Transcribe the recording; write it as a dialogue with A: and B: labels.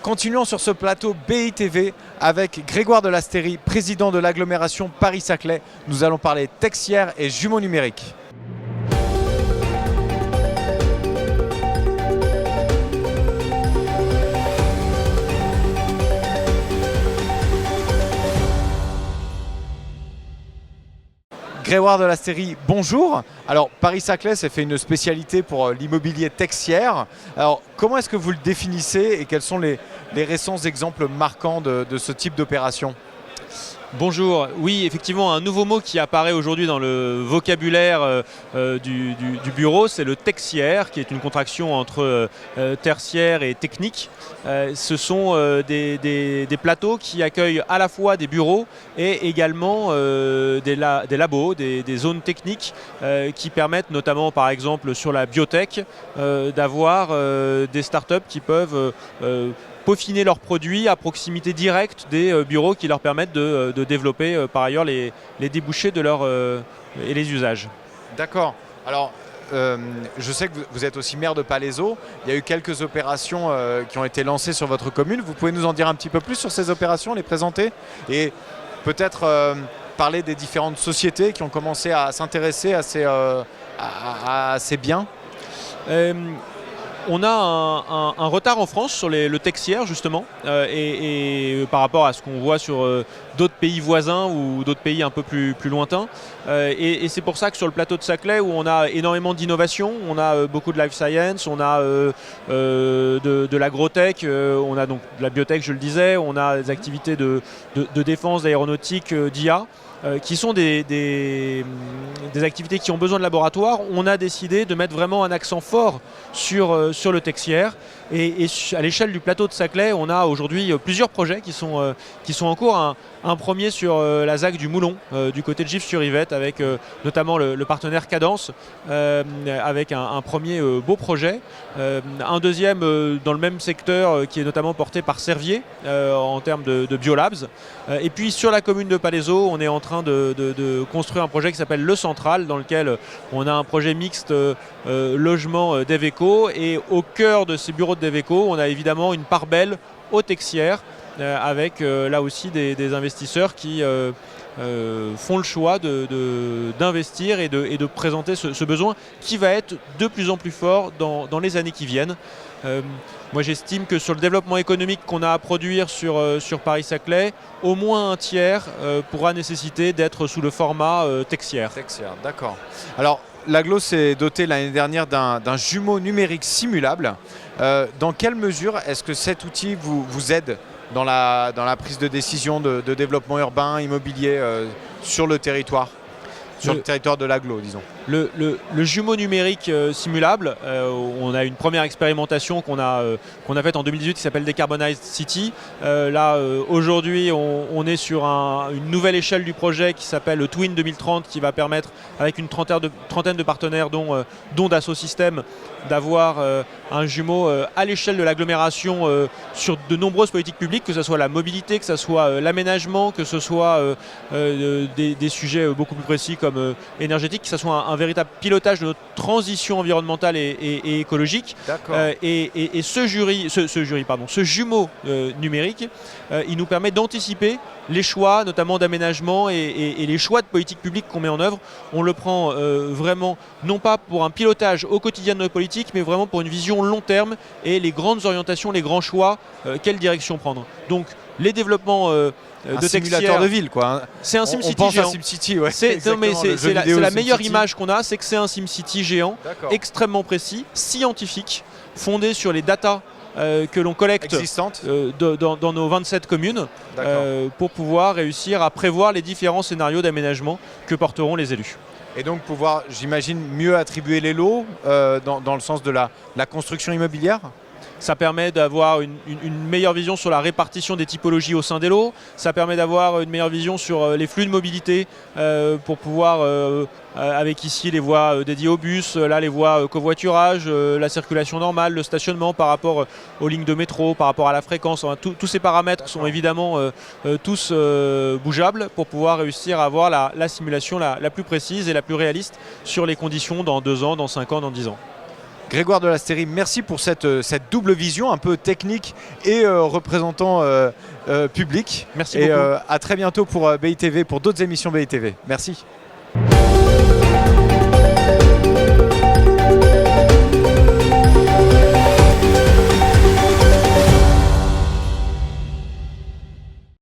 A: Continuons sur ce plateau BITV avec Grégoire Delastérie, président de l'agglomération Paris-Saclay. Nous allons parler texière et jumeaux numériques. Grégoire Delastérie, bonjour. Alors Paris-Saclay s'est fait une spécialité pour l'immobilier texière. Alors comment est-ce que vous le définissez et quels sont les récents exemples marquants de ce type d'opération ?
B: Bonjour, oui effectivement un nouveau mot qui apparaît aujourd'hui dans le vocabulaire du bureau, c'est le texière, qui est une contraction entre tertiaire et technique. Ce sont des plateaux qui accueillent à la fois des bureaux et également des labos, des zones techniques qui permettent notamment par exemple sur la biotech d'avoir des startups qui peuvent peaufiner leurs produits à proximité directe des bureaux qui leur permettent de développer par ailleurs les débouchés de et les usages.
A: D'accord. Alors, je sais que vous êtes aussi maire de Palaiseau. Il y a eu quelques opérations qui ont été lancées sur votre commune. Vous pouvez nous en dire un petit peu plus sur ces opérations, les présenter et peut-être parler des différentes sociétés qui ont commencé à s'intéresser à ces biens.
B: On a un retard en France sur le texière justement et par rapport à ce qu'on voit sur d'autres pays voisins ou d'autres pays un peu plus lointains. Et c'est pour ça que sur le plateau de Saclay où on a énormément d'innovation, on a beaucoup de life science, on a de l'agrotech, on a donc de la biotech je le disais, on a des activités de défense, d'aéronautique, d'IA. Qui sont des activités qui ont besoin de laboratoire. On a décidé de mettre vraiment un accent fort sur le texière et à l'échelle du plateau de Saclay, on a aujourd'hui plusieurs projets qui sont en cours. Un premier sur la ZAC du Moulon, du côté de Gif-sur-Yvette, avec notamment le partenaire Cadence, avec un premier beau projet. Un deuxième dans le même secteur qui est notamment porté par Servier en termes de biolabs. Et puis sur la commune de Palaiseau, on est en train de construire un projet qui s'appelle Le Central, dans lequel on a un projet mixte logement d'Eveco. Et au cœur de ces bureaux d'Eveco, on a évidemment une part belle aux texières, avec là aussi des investisseurs qui font le choix d'investir et de présenter ce besoin qui va être de plus en plus fort dans les années qui viennent. Moi j'estime que sur le développement économique qu'on a à produire sur Paris-Saclay, au moins un tiers pourra nécessiter d'être sous le format texière.
A: Texière, d'accord. Alors l'agglo s'est doté l'année dernière d'un jumeau numérique simulable. Dans quelle mesure est-ce que cet outil vous aide dans la prise de décision de développement urbain, immobilier sur le territoire, sur le territoire de l'agglo, disons?
B: Le jumeau numérique simulable, on a une première expérimentation qu'on a faite en 2018 qui s'appelle Decarbonized City. Aujourd'hui, on est sur une nouvelle échelle du projet qui s'appelle le Twin 2030 qui va permettre, avec une trentaine de partenaires dont Dassault Systèmes, d'avoir un jumeau à l'échelle de l'agglomération sur de nombreuses politiques publiques, que ce soit la mobilité, que ce soit l'aménagement, que ce soit des sujets beaucoup plus précis comme énergétique, que ce soit un véritable pilotage de notre transition environnementale et écologique. Et ce jumeau numérique, il nous permet d'anticiper les choix, notamment d'aménagement et les choix de politique publique qu'on met en œuvre. On le prend vraiment, non pas pour un pilotage au quotidien de nos politiques, mais vraiment pour une vision long terme et les grandes orientations, les grands choix, quelle direction prendre. Donc les développements
A: un simulateur de ville, quoi.
B: C'est un SimCity
A: géant. On pense
B: à
A: SimCity, ouais.
B: C'est la meilleure image qu'on a, c'est que c'est un SimCity géant, extrêmement précis, scientifique, fondé sur les datas que l'on collecte dans nos 27 communes pour pouvoir réussir à prévoir les différents scénarios d'aménagement que porteront les élus.
A: Et donc pouvoir, j'imagine, mieux attribuer les lots dans le sens de la construction immobilière ?
B: Ça permet d'avoir une meilleure vision sur la répartition des typologies au sein des lots. Ça permet d'avoir une meilleure vision sur les flux de mobilité pour pouvoir, avec ici les voies dédiées aux bus, là les voies covoiturage, la circulation normale, le stationnement par rapport aux lignes de métro, par rapport à la fréquence. Enfin, tous ces paramètres sont évidemment tous bougeables pour pouvoir réussir à avoir la simulation la plus précise et la plus réaliste sur les conditions dans 2 ans, dans 5 ans, dans 10 ans.
A: Grégoire Delasteyrie, merci pour cette double vision un peu technique et représentant public.
B: Merci
A: et
B: beaucoup.
A: à très bientôt pour BITV, pour d'autres émissions BITV. Merci.